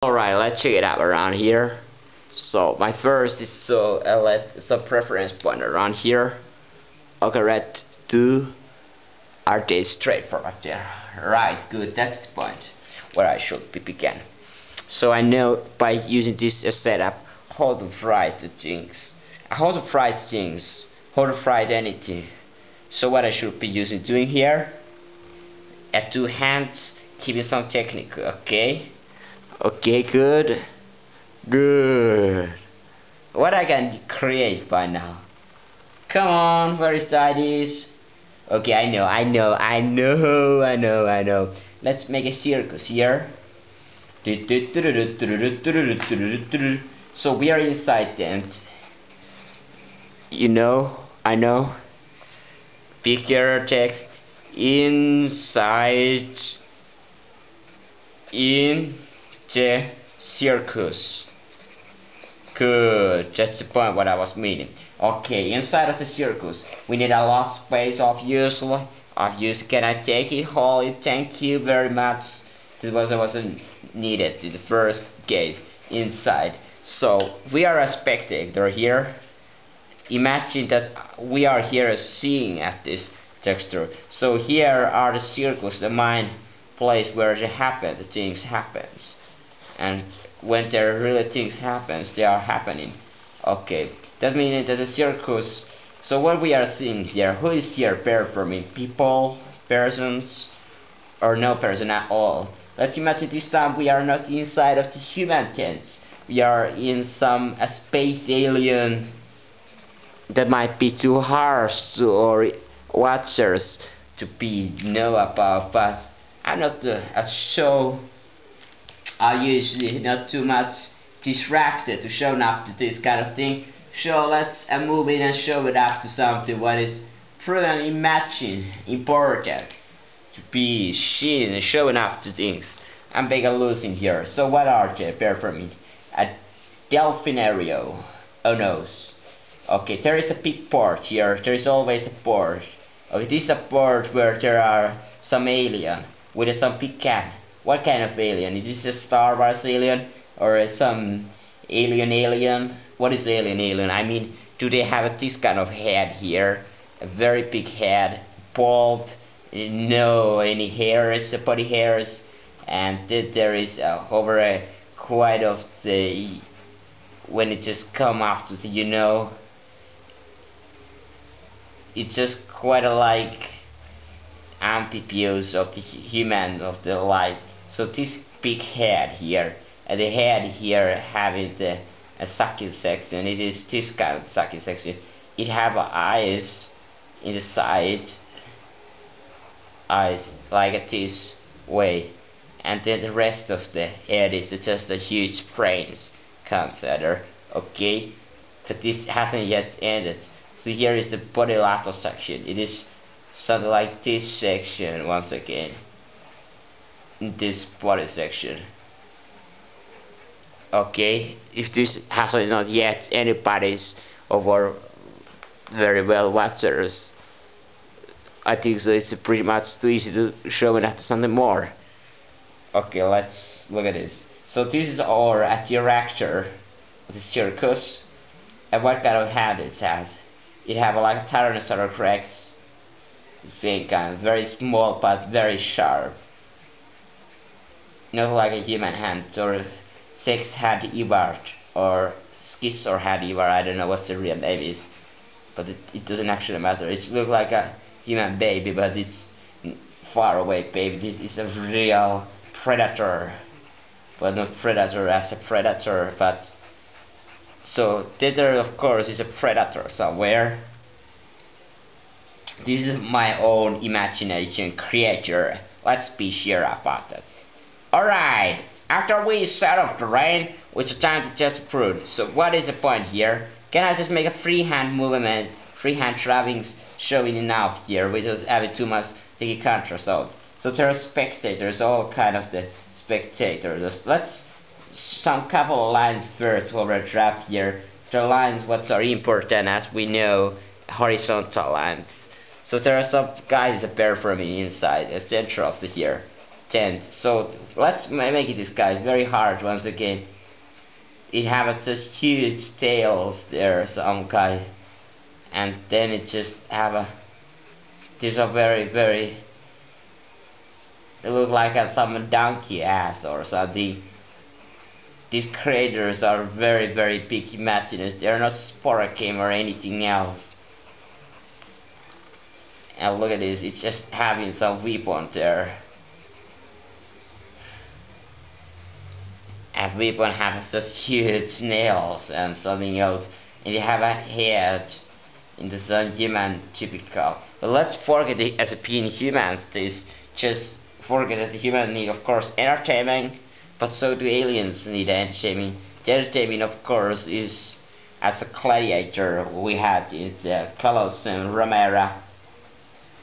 Alright, let's check it out around here. So my first is it's a preference point around here. Okay, red 2 are they straightforward there. Right, good, that's the point where I should begin. So I know by using this setup how to write the things. How to write things, how to write anything. So what I should be doing here, at two hands, keeping some technique, okay? Okay, good. Good. What I can create by now? Come on, where is the ideas? Okay, I know. Let's make a circus here. So we are inside them. I know. Picture text inside in the circus. Good, that's the point what I was meaning. Okay, inside of the circus we need a lot of space, obviously. Can I take it, Holly? Thank you very much. This wasn't needed in the first case inside. So we are a spectator here. Imagine that we are here seeing at this texture. So here are the circles, the main place where the things happens. And when there really things happens, they are happening. Okay, that means that the circus. So what we are seeing here, who is here performing? People, persons, or no person at all? Let's imagine this time we are not inside of the human tents. We are in some space alien that might be too harsh or watchers to know about, but I'm not so are usually not too much distracted to show up to this kind of thing. So let's move in and show it up to something what is pretty imagine important to be seen and showing up to things. I'm big and losing here. So what are they? Bear for me. A delphinario. Oh no. Okay, there is a big port here. There is always a port. Okay, this is a port where there are some alien with some big can. What kind of alien? Is this a Star Wars alien or some alien? What is alien? I mean, do they have this kind of head here? A very big head, bald, no any hairs, body hairs, and there is over quite of the when it just come after the it's just quite like amphibious of the human of the light. So this big head here, and the head here having the sucking section. It is this kind of sucking section. It have eyes in the side, eyes like this way, and then the rest of the head is just a huge brains consider. Okay, but this hasn't yet ended. So here is the body lateral section. It is something like this section once again. In this body section. Okay, if this hasn't not yet anybody's over very well watchers, I think so it's pretty much too easy to show it after something more. Okay, let's look at this. So this is our director of the circus, and what kind of hand it has. It have like a Tyrannosaurus Rex, same kind, very small but very sharp. Not like a human hand or six-head Ewart or Schizohead Ewart. I don't know what the real name is, but it doesn't actually matter. It looks like a human baby, but it's far away baby. This is a real predator, but not predator as a predator, but so there of course is a predator somewhere. This is my own imagination creature. Let's be sure about that. Alright, after we set off the rain, it's time to test the fruit. So what is the point here? Can I just make a freehand movement, freehand traveling showing enough here without having too much taking contrast out? So there are spectators, all kind of the spectators. Let's some couple of lines first over a draft here. The lines what are important as we know, horizontal lines. So there are some guys that bear from the inside, the center of the here. tent. So let's make it this guy. It's very hard once again. It have just huge tails there, some guy, and then it just have a. These are very. They look like some donkey ass or something. These craters are very big imaginers. They are not sporacame or anything else. And look at this, it's just having some weapon there. And weapon has just huge nails and something else. And they have a head in the sun human typical. But let's forget it as a being humans. This just forget that the human need of course entertainment, but so do aliens need entertainment. The entertainment of course is as a gladiator we had in the Colosseum Romera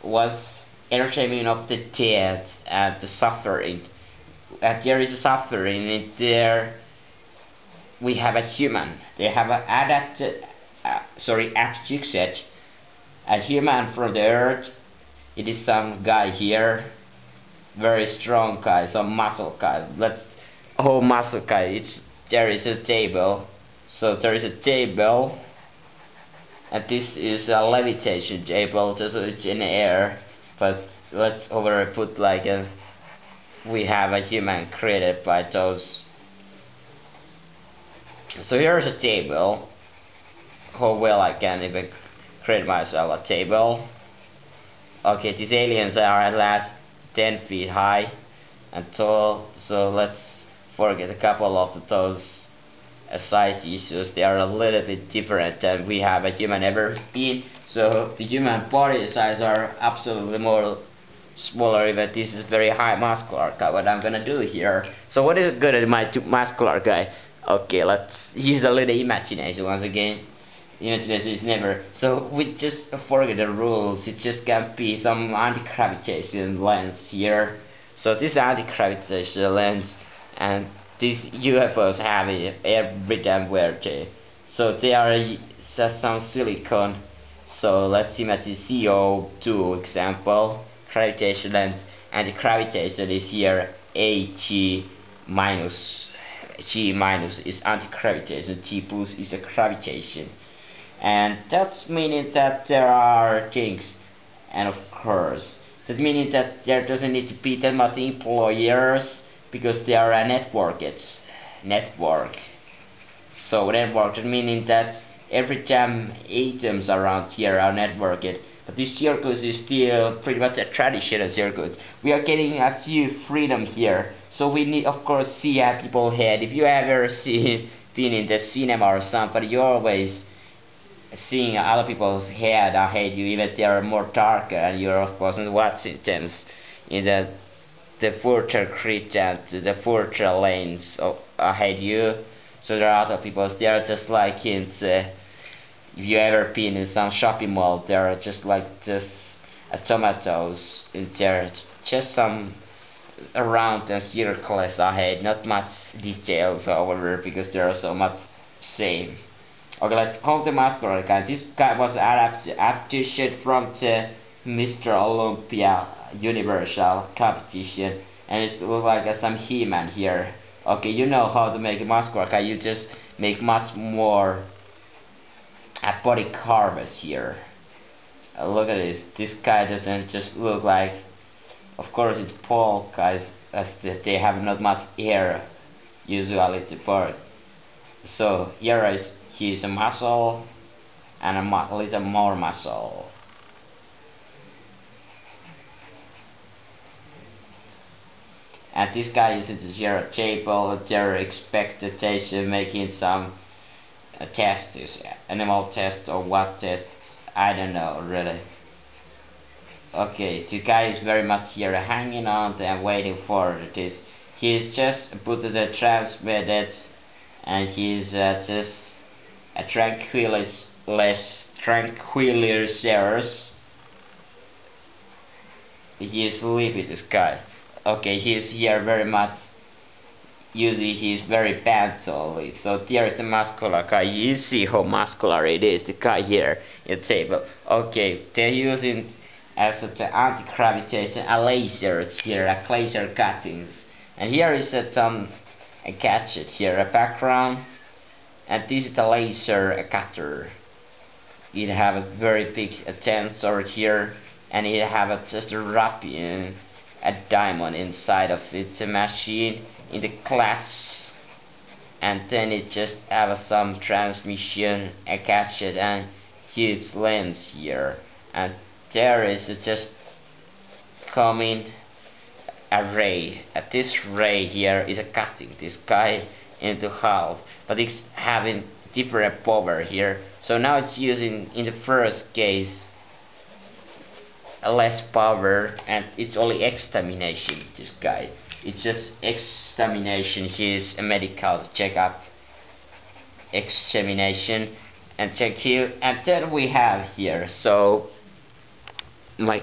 was entertainment of the dead and the suffering. And there is a suffering, and there we have a human. They have an adapted a human from the earth. It is some guy here, very strong guy, some muscle guy. Muscle guy. There is a table. So there is a table, and this is a levitation table, so it's in the air. But let's put like a. We have a human created by those. So here's a table. How well I can even create myself a table. Okay, these aliens are at last 10 feet high and tall, so let's forget a couple of those size issues. They are a little bit different than we have a human ever been. So the human body size are absolutely more smaller, but this is very high muscular guy. What I'm gonna do here. So what is good at my muscular guy? Okay, let's use a little imagination once again. Imagination is never. So we just forget the rules. It just can be some anti-gravitation lens here. So this anti-gravitation lens and these UFOs have it every damn where they. So they are just some silicon. So let's imagine CO2 example. Gravitation lens, and the gravitation is here G minus is anti-gravitation, G plus is a gravitation, and that's meaning that there are things, and of course that meaning that there doesn't need to be that much employers because they are a network. So network, that meaning that every time atoms around here are networked. But this circus is still pretty much a traditional circus. We are getting a few freedoms here. So we need of course see how people head. If you ever been in the cinema or something, you always seeing other people's head ahead you, even they are more darker, and you're of course watching them in the further grid and the further lanes of ahead you. So there are other people, they are just like in the, if you ever been in some shopping mall, there are just like tomatoes in there, just some around and circles ahead, not much details over because there are so much same. Okay, let's call the muscular guy. This guy was adaptation from the Mr. Olympia Universal competition, and it looks like some He-Man here. Okay, you know how to make a muscular guy, you just make much more body carves here. Look at this guy doesn't just look like, of course it's Paul guys, as they have not much hair usually to bird. So here is he's a muscle and a little more muscle. And this guy is here at table, their expectation making some tests, animal test or what test, I don't know really. Okay, the guy is very much here hanging on and waiting for this. He's just put the transmitted, and he's just a tranquilizers. He is sleepy, this guy. Okay, he's here very much. Usually he's very pants only. So there is the muscular guy. You see how muscular it is, the guy here in the table. Okay, they're using as the anti-gravitation lasers here, laser cuttings. And here is a gadget here, a background, and this is the laser cutter. It have a very big tensor here, and it have just a wrapping a diamond inside of it, a machine in the glass, and then it just have some transmission, a gadget, and huge lens here, and there is just coming a ray. This ray here is cutting this guy into half, but it's having different power here. So now it's using, in the first case, less power, and it's only examination. This guy, it's just examination. His medical checkup, examination, and check here, and then we have here. So my